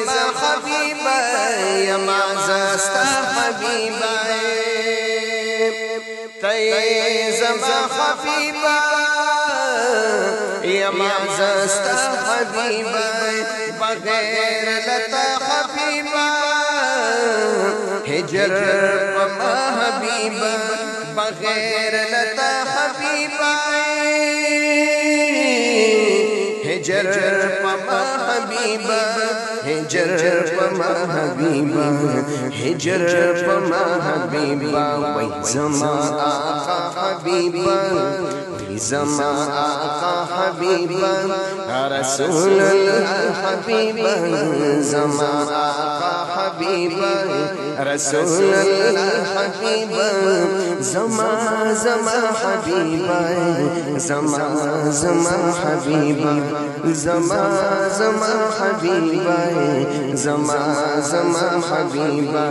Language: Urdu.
زما حبیبا یما زستا حبیبا تی زما حبیبا یما زستا حبیبا بغیر لتا حبیبا ہجر پما حبیبا بغیر لتا حبیبا ہجر پما حبیبا ہجر پما حبیبا ہجر پما حبیبا وی زما آقا حبیبا وی زما آقا حبیبا رسول اللہ حبیبا زما آقا حبیبا رسول اللہ حبیبا زما حبیبا زما حبیبا زما حبیبا زما حبیبا